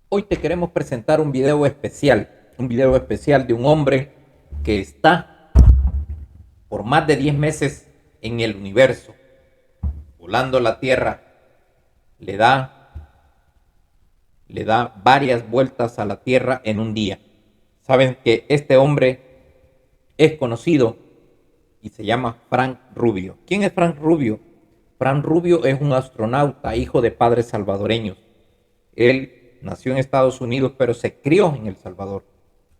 Hoy te queremos presentar un video especial de un hombre que está por más de 10 meses en el universo, volando la Tierra, le da, le da varias vueltas a la Tierra en un día. Saben que este hombre es conocido y se llama Frank Rubio. ¿Quién es Frank Rubio? Frank Rubio es un astronauta, hijo de padres salvadoreños. Él nació en Estados Unidos, pero se crió en El Salvador.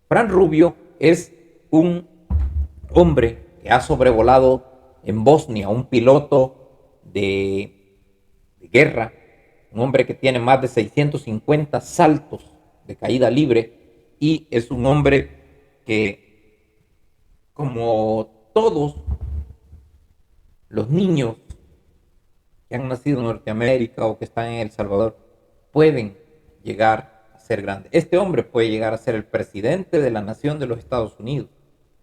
Frank Rubio es un hombre que ha sobrevolado en Bosnia, un piloto de guerra, un hombre que tiene más de 650 saltos de caída libre y es un hombre que, como todos los niños que han nacido en Norteamérica o que están en El Salvador, pueden llegar a ser grandes. Este hombre puede llegar a ser el presidente de la nación de los Estados Unidos.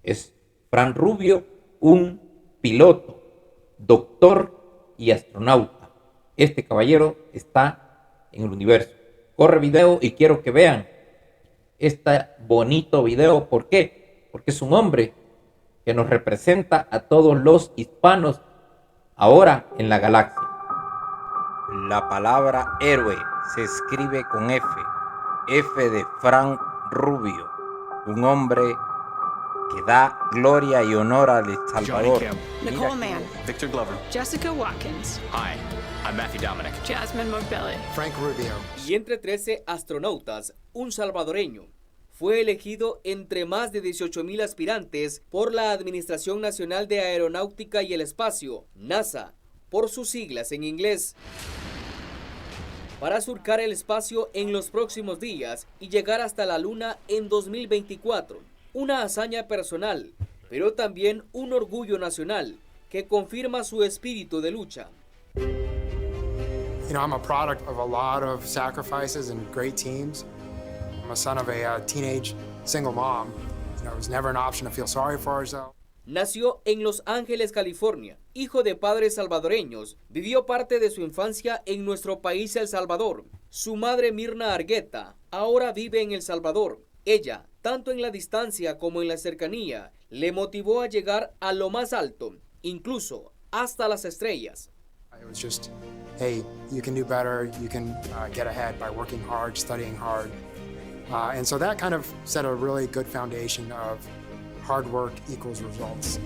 Es Frank Rubio, un piloto, doctor y astronauta. Este caballero está en el universo. Corre video y quiero que vean este bonito video. ¿Por qué? Porque es un hombre que nos representa a todos los hispanos ahora en la galaxia. La palabra héroe se escribe con F. F de Frank Rubio, un hombre que da gloria y honor al Salvador. Nicole Mann. Victor Glover. Jessica Watkins. Hi, I'm Matthew Dominic. Jasmine Morbelli. Frank Rubio. Y entre 13 astronautas, un salvadoreño fue elegido entre más de 18,000 aspirantes por la Administración Nacional de Aeronáutica y el Espacio, NASA, por sus siglas en inglés, para surcar el espacio en los próximos días y llegar hasta la Luna en 2024. Una hazaña personal, pero también un orgullo nacional que confirma su espíritu de lucha. You know, I'm a product of a lot of sacrifices and great teams. I'm a son of a teenage single mom. You know, it was never an option to feel sorry for herself. Nació en Los Ángeles, California, hijo de padres salvadoreños. Vivió parte de su infancia en nuestro país, El Salvador. Su madre, Mirna Argueta, ahora vive en El Salvador. Ella, tanto en la distancia como en la cercanía, le motivó a llegar a lo más alto, incluso hasta las estrellas. It was just, hey, you can do better. You can get ahead by working hard, studying hard. And so that kind of set a really good foundation of hard work equals results.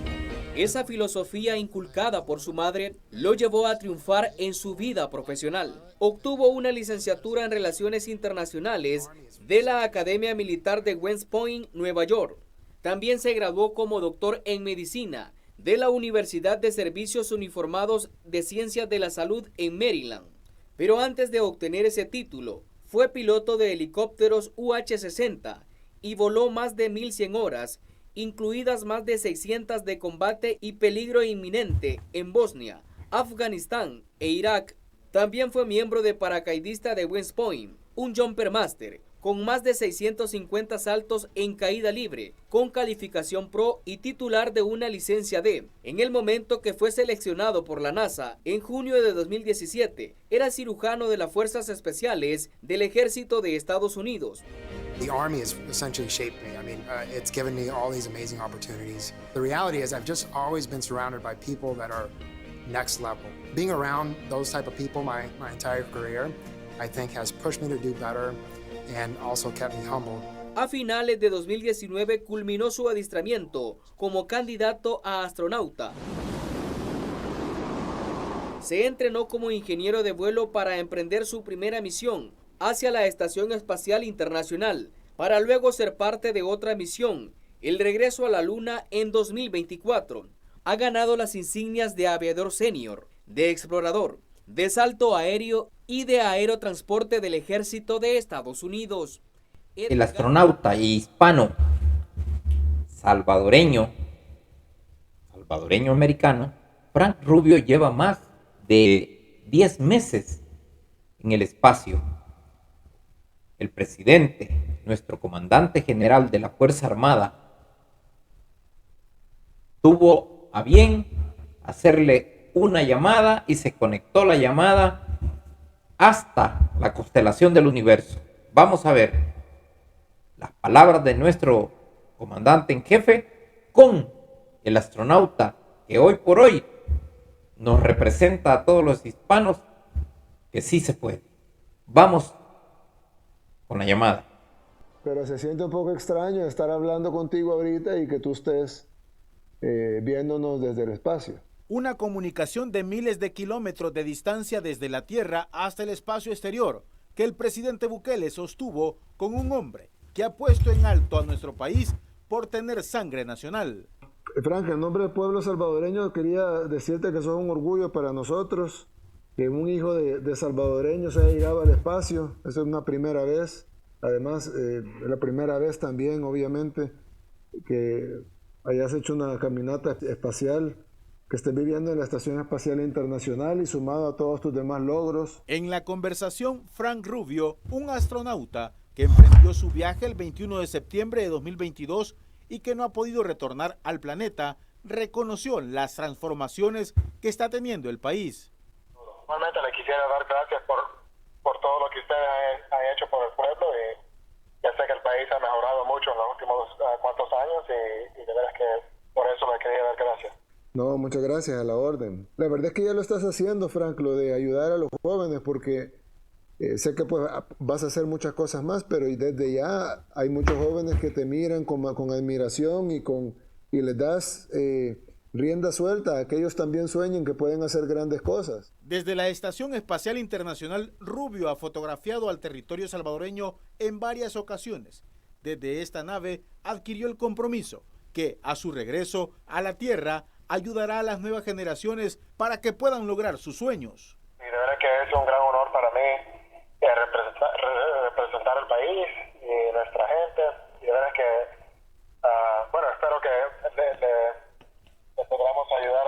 Esa filosofía inculcada por su madre lo llevó a triunfar en su vida profesional. Obtuvo una licenciatura en Relaciones Internacionales de la Academia Militar de West Point, Nueva York. También se graduó como doctor en Medicina de la Universidad de Servicios Uniformados de Ciencias de la Salud en Maryland. Pero antes de obtener ese título, fue piloto de helicópteros UH-60 y voló más de 1,100 horas, incluidas más de 600 de combate y peligro inminente en Bosnia, Afganistán e Irak. También fue miembro de paracaidista de West Point, un Jumper Master, con más de 650 saltos en caída libre, con calificación pro y titular de una licencia D. En el momento que fue seleccionado por la NASA, en junio de 2017, era cirujano de las Fuerzas Especiales del Ejército de Estados Unidos. The Army has essentially shaped me. I mean, it's given me all these amazing opportunities. The reality is I've just always been surrounded by people that are next level. Being around those type of people my entire career, I think has pushed me to do better and also kept me humble. A finales de 2019 culminó su adiestramiento como candidato a astronauta. Se entrenó como ingeniero de vuelo para emprender su primera misión hacia la Estación Espacial Internacional, para luego ser parte de otra misión, el regreso a la Luna en 2024. Ha ganado las insignias de aviador senior, de explorador, de salto aéreo y de aerotransporte del Ejército de Estados Unidos. El astronauta hispano salvadoreño-americano, Frank Rubio lleva más de 10 meses en el espacio. El presidente, nuestro comandante general de la Fuerza Armada, tuvo a bien hacerle una llamada y se conectó la llamada hasta la constelación del universo. vamos a ver las palabras de nuestro comandante en jefe con el astronauta que hoy por hoy nos representa a todos los hispanos que sí se puede. Vamos con la llamada. Pero se siente un poco extraño estar hablando contigo ahorita y que tú estés viéndonos desde el espacio. Una comunicación de miles de kilómetros de distancia desde la Tierra hasta el espacio exterior que el presidente Bukele sostuvo con un hombre que ha puesto en alto a nuestro país por tener sangre nacional. Frank, en nombre del pueblo salvadoreño quería decirte que sos un orgullo para nosotros, que un hijo de salvadoreños haya llegado al espacio. Eso es una primera vez. Además, es la primera vez también, obviamente, que hayas hecho una caminata espacial, que estés viviendo en la Estación Espacial Internacional y sumado a todos tus demás logros. En la conversación, Frank Rubio, un astronauta que emprendió su viaje el 21 de septiembre de 2022 y que no ha podido retornar al planeta, reconoció las transformaciones que está teniendo el país. Normalmente le quisiera dar gracias por todo lo que ustedes han hecho por el pueblo, y ya sé que el país ha mejorado mucho en los últimos cuantos años, y de veras que por eso le quería dar gracias. No, muchas gracias, a la orden. La verdad es que ya lo estás haciendo, Frank, lo de ayudar a los jóvenes, porque sé que pues, vas a hacer muchas cosas más, pero desde ya hay muchos jóvenes que te miran con admiración y les das rienda suelta a que ellos también sueñen que pueden hacer grandes cosas. Desde la Estación Espacial Internacional, Rubio ha fotografiado al territorio salvadoreño en varias ocasiones. Desde esta nave adquirió el compromiso que, a su regreso a la Tierra, ayudará a las nuevas generaciones para que puedan lograr sus sueños. Y de verdad que es un gran honor para mí representar el país y nuestra gente. Y de verdad que, espero que le podamos ayudar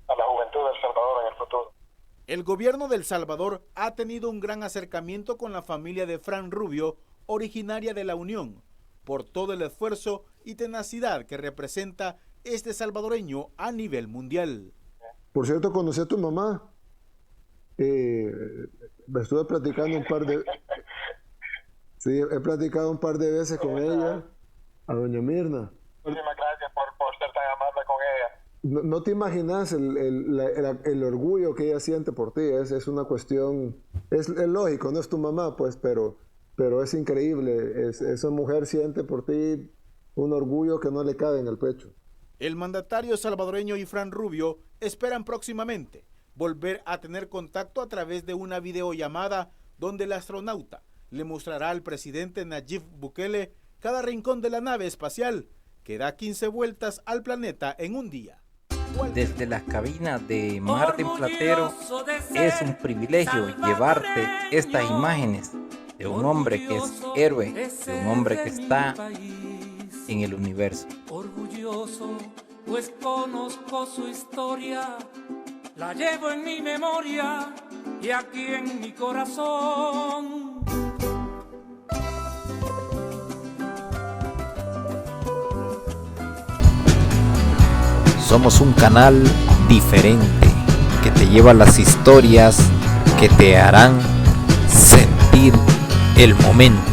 a la juventud de El Salvador en el futuro. El gobierno de El Salvador ha tenido un gran acercamiento con la familia de Frank Rubio, originaria de La Unión, por todo el esfuerzo y tenacidad que representa este salvadoreño a nivel mundial. Por cierto, conocí a tu mamá. Estuve platicando un par de... Sí, he platicado un par de veces con ella, a doña Mirna. Muchísimas gracias por ser tan amable con ella. No te imaginas el orgullo que ella siente por ti. Es una cuestión... Es lógico, no es tu mamá, pues, pero es increíble. Esa mujer siente por ti un orgullo que no le cabe en el pecho. El mandatario salvadoreño y Frank Rubio esperan próximamente volver a tener contacto a través de una videollamada donde el astronauta le mostrará al presidente Nayib Bukele cada rincón de la nave espacial que da 15 vueltas al planeta en un día. Desde la cabina de Martín Platero es un privilegio llevarte estas imágenes de un hombre que es héroe, de un hombre que está en el universo. Orgulloso, pues conozco su historia, la llevo en mi memoria y aquí en mi corazón. Somos un canal diferente que te lleva las historias que te harán sentir el momento.